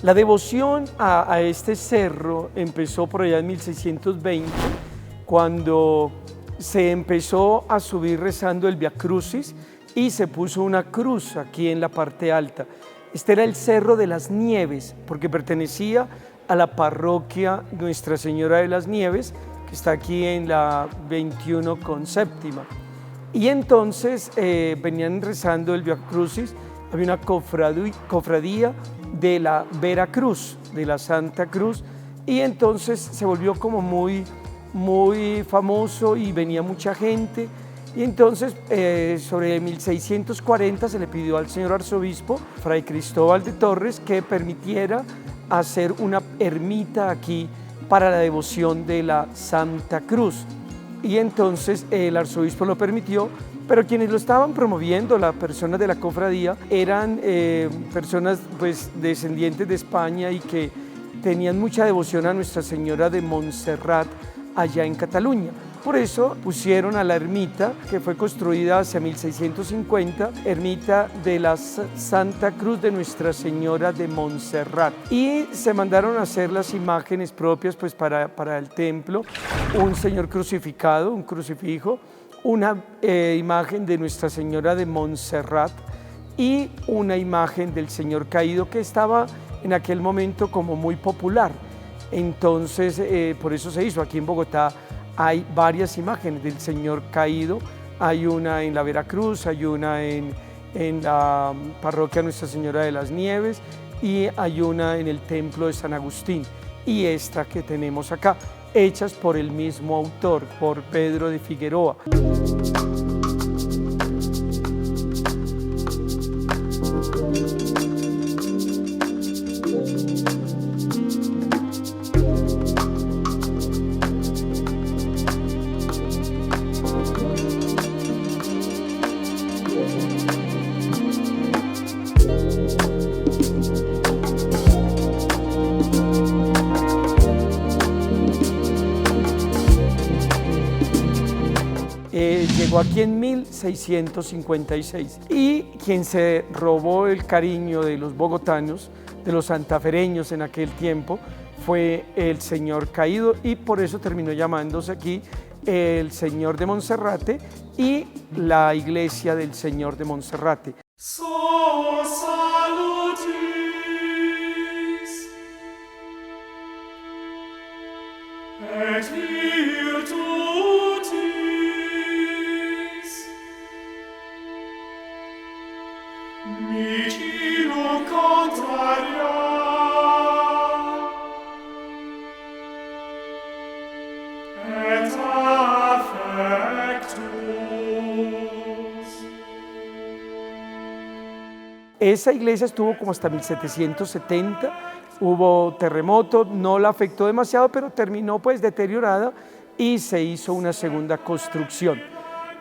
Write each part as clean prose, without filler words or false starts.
La devoción a este cerro empezó por allá en 1620, cuando se empezó a subir rezando el Via Crucis y se puso una cruz aquí en la parte alta. Este era el Cerro de las Nieves, porque pertenecía a la parroquia Nuestra Señora de las Nieves, que está aquí en la 21 con séptima. Y entonces venían rezando el Via Crucis, había una cofradía de la Vera Cruz, de la Santa Cruz, y entonces se volvió como muy famoso y venía mucha gente. Y entonces sobre 1640 se le pidió al señor arzobispo, Fray Cristóbal de Torres, que permitiera hacer una ermita aquí para la devoción de la Santa Cruz. Y entonces el arzobispo lo permitió, pero quienes lo estaban promoviendo, las personas de la cofradía, eran personas pues descendientes de España y que tenían mucha devoción a Nuestra Señora de Montserrat allá en Cataluña. Por eso pusieron a la ermita, que fue construida hacia 1650, ermita de la Santa Cruz de Nuestra Señora de Montserrat. Y se mandaron a hacer las imágenes propias pues, para el templo, un señor crucificado, un crucifijo, una imagen de Nuestra Señora de Montserrat y una imagen del Señor caído que estaba en aquel momento como muy popular. Entonces, por eso se hizo. Aquí en Bogotá hay varias imágenes del Señor caído. Hay una en la Veracruz, hay una en la parroquia Nuestra Señora de las Nieves y hay una en el templo de San Agustín. Y esta que tenemos acá, hechas por el mismo autor, por Pedro de Figueroa. Llegó aquí en 1656 y quien se robó el cariño de los bogotanos, de los santafereños en aquel tiempo, fue el Señor caído y por eso terminó llamándose aquí el Señor de Monserrate y la iglesia del Señor de Monserrate. Esa iglesia estuvo como hasta 1770, hubo terremoto, no la afectó demasiado, pero terminó pues deteriorada y se hizo una segunda construcción.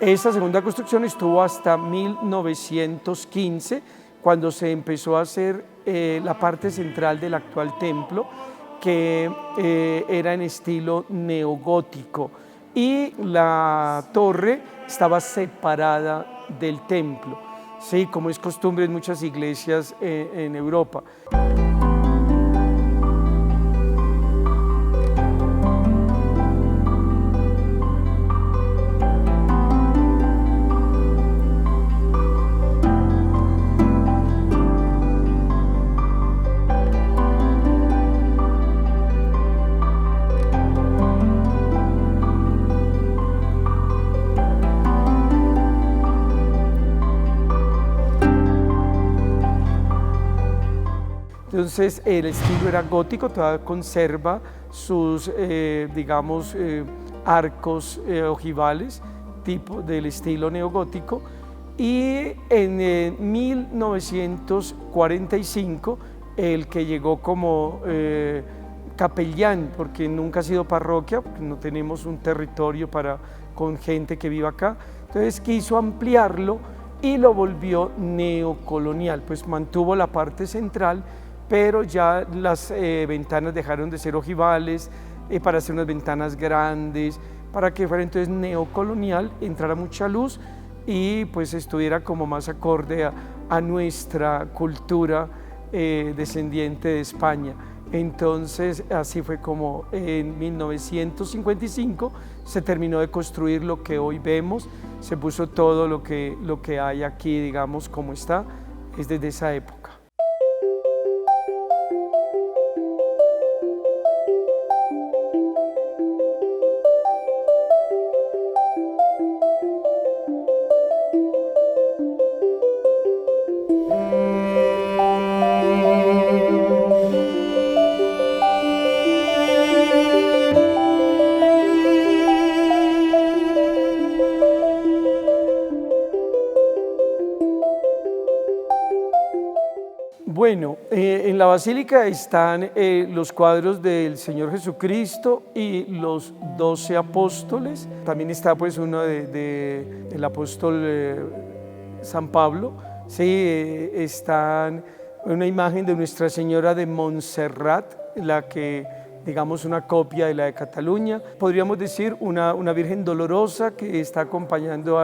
Esa segunda construcción estuvo hasta 1915, cuando se empezó a hacer la parte central del actual templo, que era en estilo neogótico, y la torre estaba separada del templo. Sí, como es costumbre en muchas iglesias en Europa. Entonces el estilo era gótico, todavía conserva sus, digamos, arcos ojivales, tipo del estilo neogótico, y en 1945 el que llegó como capellán, porque nunca ha sido parroquia, porque no tenemos un territorio con gente que viva acá, entonces quiso ampliarlo y lo volvió neocolonial, pues mantuvo la parte central, pero ya las ventanas dejaron de ser ojivales para hacer unas ventanas grandes, para que fuera entonces neocolonial, entrara mucha luz y pues estuviera como más acorde a nuestra cultura descendiente de España. Entonces así fue como en 1955 se terminó de construir lo que hoy vemos, se puso todo lo que hay aquí, digamos, como está, es desde esa época. Bueno, en la basílica están los cuadros del Señor Jesucristo y los 12 apóstoles. También está pues uno del apóstol San Pablo. Sí, están una imagen de Nuestra Señora de Montserrat, la que digamos una copia de la de Cataluña. Podríamos decir una Virgen dolorosa que está acompañando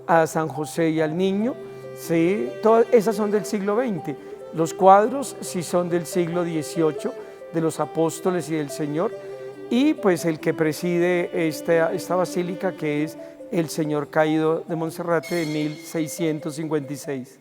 a San José y al niño. Sí, todas esas son del siglo XX. Los cuadros sí son del siglo XVIII, de los apóstoles y del Señor, y pues el que preside esta basílica, que es el Señor Caído de Monserrate de 1656.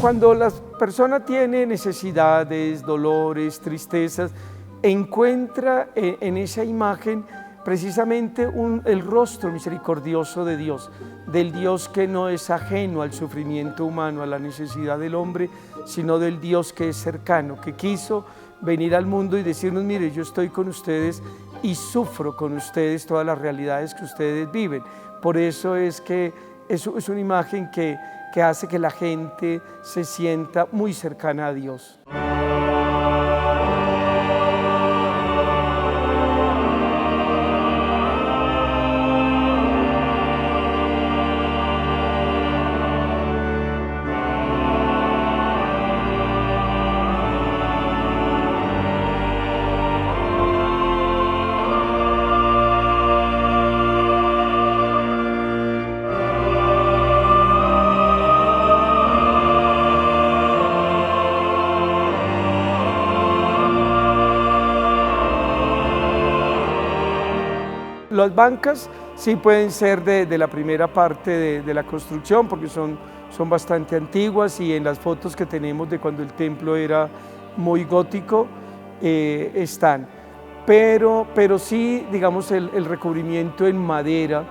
Cuando la persona tiene necesidades, dolores, tristezas, encuentra en esa imagen precisamente el rostro misericordioso de Dios, del Dios que no es ajeno al sufrimiento humano, a la necesidad del hombre, sino del Dios que es cercano, que quiso venir al mundo y decirnos: mire, yo estoy con ustedes y sufro con ustedes todas las realidades que ustedes viven. Por eso es que es una imagen que hace que la gente se sienta muy cercana a Dios. Las bancas sí pueden ser de la primera parte de la construcción, porque son bastante antiguas, y en las fotos que tenemos de cuando el templo era muy gótico están. Pero sí, digamos, el recubrimiento en madera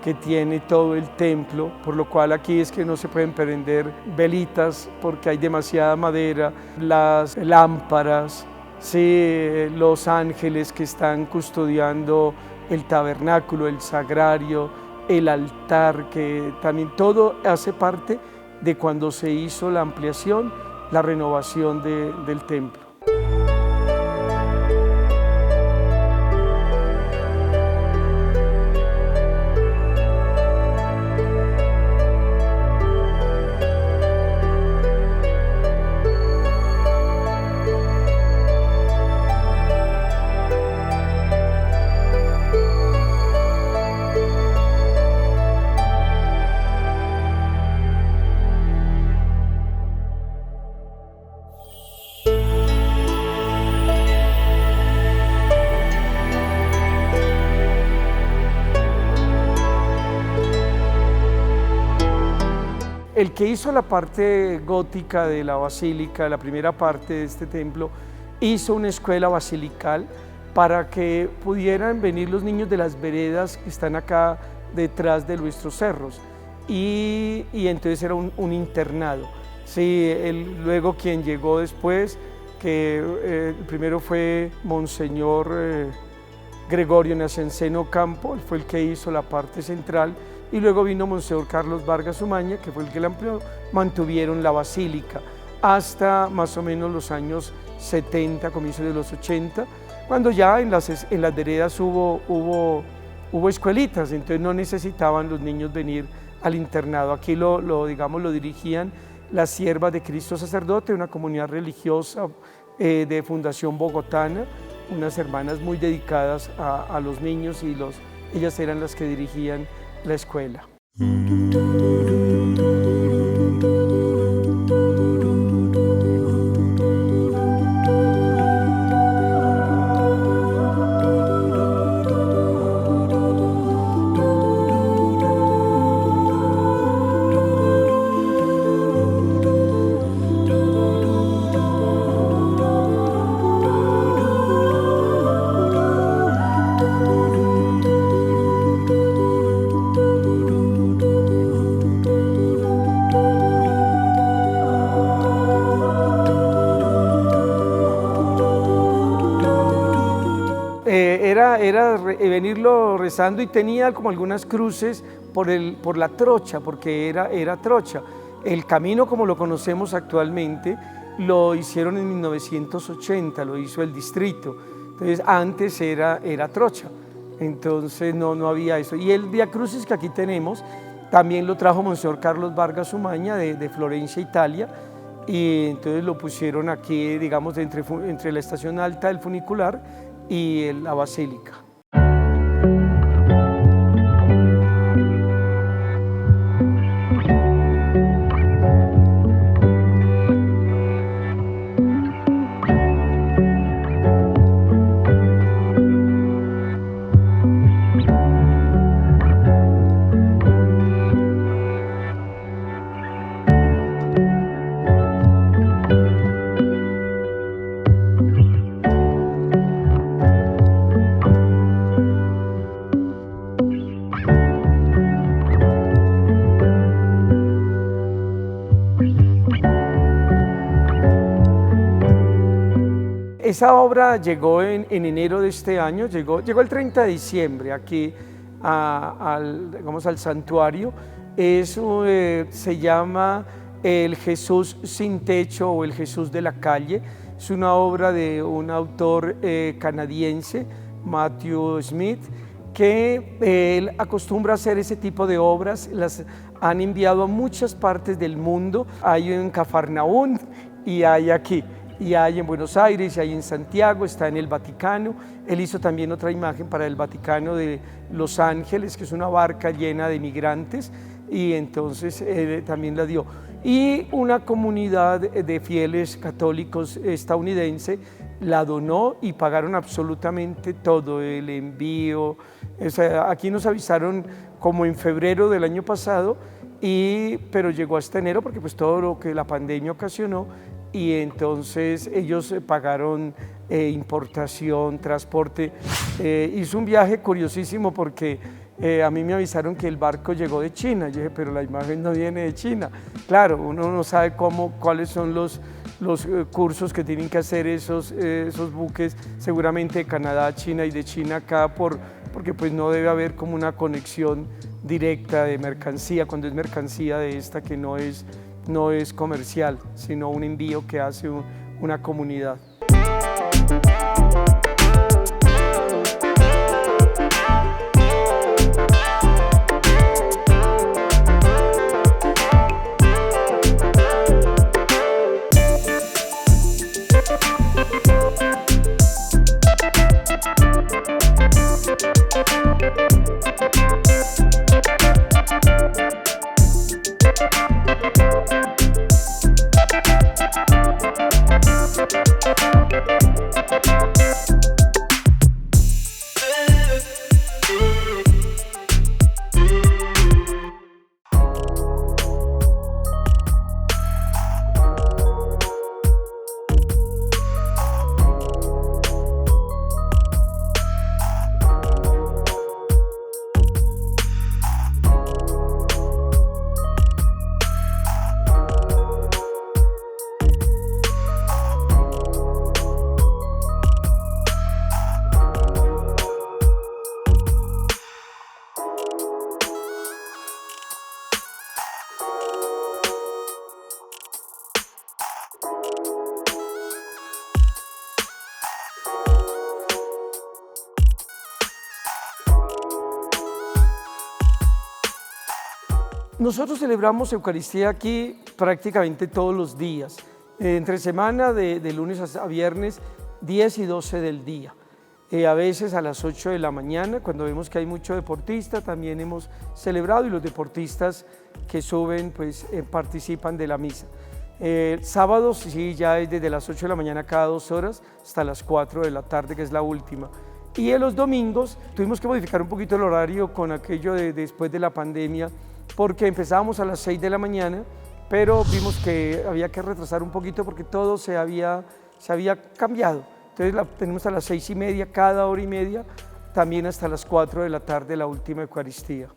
que tiene todo el templo, por lo cual aquí es que no se pueden prender velitas porque hay demasiada madera, las lámparas, sí, los ángeles que están custodiando el tabernáculo, el sagrario, el altar, que también todo hace parte de cuando se hizo la ampliación, la renovación del templo. el que hizo la parte gótica de la basílica, la primera parte de este templo, hizo una escuela basilical para que pudieran venir los niños de las veredas que están acá detrás de nuestros cerros. Y entonces era un internado. Sí, luego quien llegó después, que primero fue Monseñor Gregorio Nacianceno Campo, él fue el que hizo la parte central, y luego vino Monseñor Carlos Vargas Umaña, que fue el que la amplió. Mantuvieron la basílica hasta más o menos los años 70, comienzos de los 80, cuando ya en las veredas hubo escuelitas, entonces no necesitaban los niños venir al internado. Aquí lo dirigían las Siervas de Cristo Sacerdote, una comunidad religiosa de Fundación Bogotana, unas hermanas muy dedicadas a los niños, y ellas eran las que dirigían la escuela. Era venirlo rezando, y tenía como algunas cruces por la trocha, porque era trocha. El camino como lo conocemos actualmente lo hicieron en 1980, lo hizo el distrito. Entonces antes era trocha, entonces no había eso. Y el Vía Crucis que aquí tenemos también lo trajo Monseñor Carlos Vargas Umaña de Florencia, Italia, y entonces lo pusieron aquí, digamos, entre la estación alta del funicular y la basílica. Esa obra llegó en enero de este año, llegó el 30 de diciembre aquí al santuario. Se llama El Jesús sin techo o El Jesús de la calle. Es una obra de un autor canadiense, Matthew Smith, que él acostumbra a hacer ese tipo de obras. Las han enviado a muchas partes del mundo. Hay en Cafarnaún y hay aquí. Y hay en Buenos Aires, y hay en Santiago, está en el Vaticano. Él hizo también otra imagen para el Vaticano de Los Ángeles, que es una barca llena de migrantes, y entonces también la dio. Y una comunidad de fieles católicos estadounidense la donó y pagaron absolutamente todo, el envío. O sea, aquí nos avisaron como en febrero del año pasado, pero llegó hasta enero porque pues todo lo que la pandemia ocasionó, y entonces ellos pagaron importación, transporte. Hizo un viaje curiosísimo porque a mí me avisaron que el barco llegó de China. Yo dije, pero la imagen no viene de China. Claro, uno no sabe cuáles son los cursos que tienen que hacer esos buques, seguramente de Canadá, China, y de China acá, porque pues no debe haber como una conexión directa de mercancía, cuando es mercancía de esta que no es comercial, sino un envío que hace una comunidad. Nosotros celebramos Eucaristía aquí prácticamente todos los días, entre semana de lunes a viernes, 10 y 12 del día. A veces a las 8 de la mañana, cuando vemos que hay mucho deportista, también hemos celebrado y los deportistas que suben pues participan de la misa. Sábados sí, ya es desde las 8 de la mañana cada 2 horas hasta las 4 de la tarde, que es la última. Y en los domingos tuvimos que modificar un poquito el horario con aquello de después de la pandemia, porque empezábamos a las 6 de la mañana, pero vimos que había que retrasar un poquito porque todo se había cambiado. Entonces la tenemos a las 6:30, cada hora y media, también hasta las 4 de la tarde la última Eucaristía.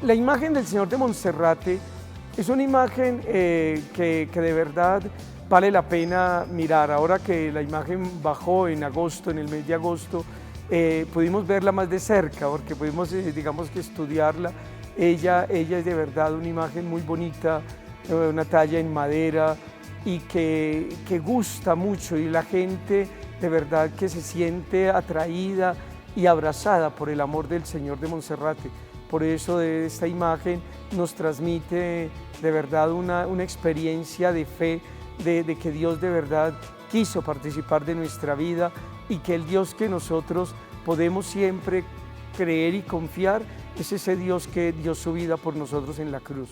La imagen del Señor de Monserrate es una imagen que de verdad vale la pena mirar. Ahora que la imagen bajó en agosto, en el mes de agosto, pudimos verla más de cerca porque pudimos, digamos que estudiarla. Ella es de verdad una imagen muy bonita, una talla en madera y que gusta mucho, y la gente de verdad que se siente atraída y abrazada por el amor del Señor de Monserrate. Por eso de esta imagen nos transmite de verdad una experiencia de fe, de que Dios de verdad quiso participar de nuestra vida y que el Dios que nosotros podemos siempre creer y confiar es ese Dios que dio su vida por nosotros en la cruz.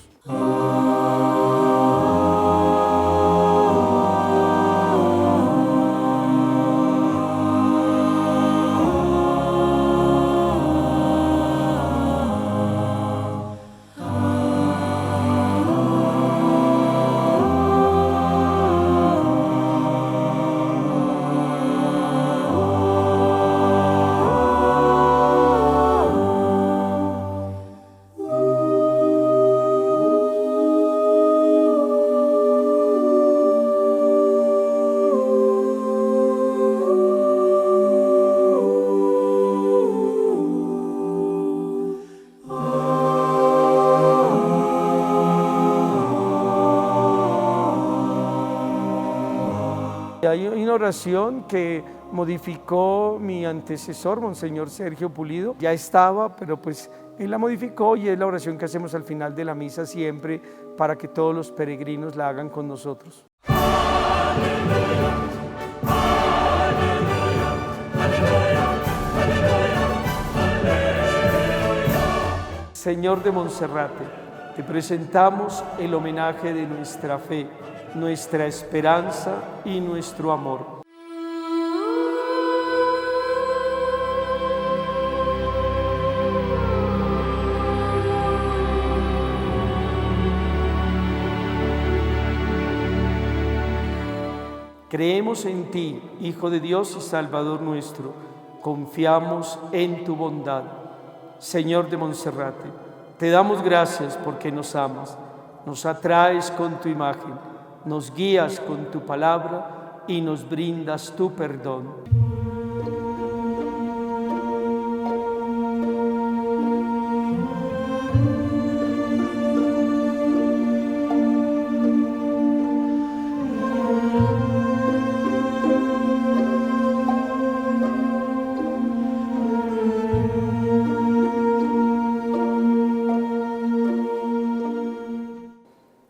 Hay una oración que modificó mi antecesor, Monseñor Sergio Pulido. Ya estaba, pero pues él la modificó y es la oración que hacemos al final de la misa siempre para que todos los peregrinos la hagan con nosotros. Señor de Monserrate, te presentamos el homenaje de nuestra fe, nuestra esperanza y nuestro amor. Creemos en ti, Hijo de Dios y Salvador nuestro. Confiamos en tu bondad. Señor de Monserrate, te damos gracias porque nos amas, nos atraes con tu imagen, nos guías con tu palabra y nos brindas tu perdón.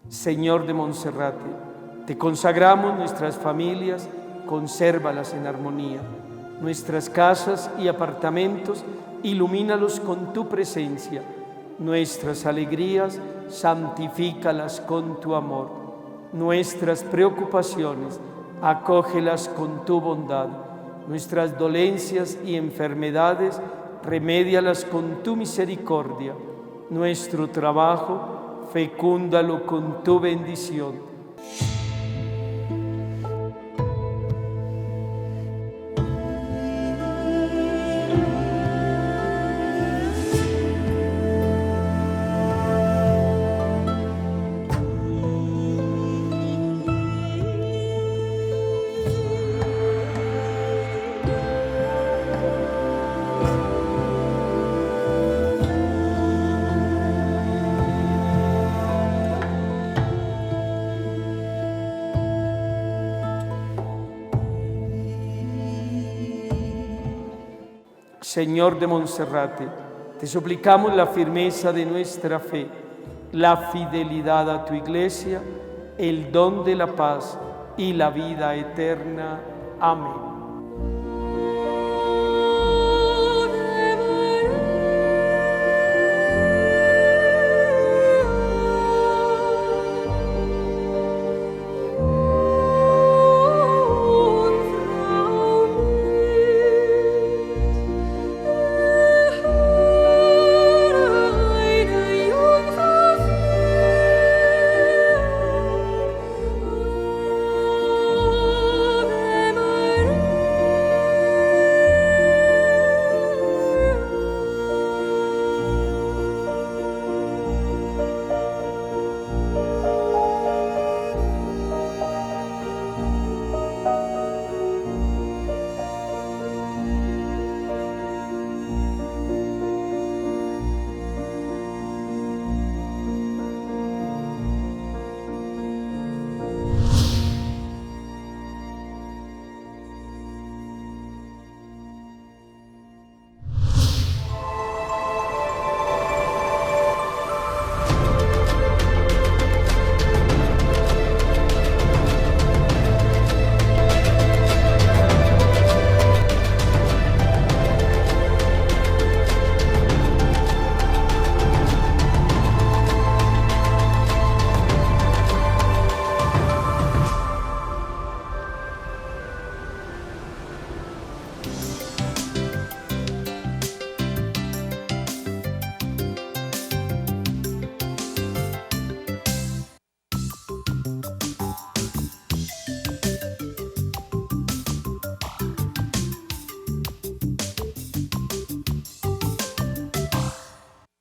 Señor de Monserrate, te consagramos nuestras familias, consérvalas en armonía. Nuestras casas y apartamentos ilumínalos con tu presencia. Nuestras alegrías, santifícalas con tu amor. Nuestras preocupaciones, acógelas con tu bondad. Nuestras dolencias y enfermedades, remédialas con tu misericordia. Nuestro trabajo, fecúndalo con tu bendición. Señor de Monserrate, te suplicamos la firmeza de nuestra fe, la fidelidad a tu Iglesia, el don de la paz y la vida eterna. Amén.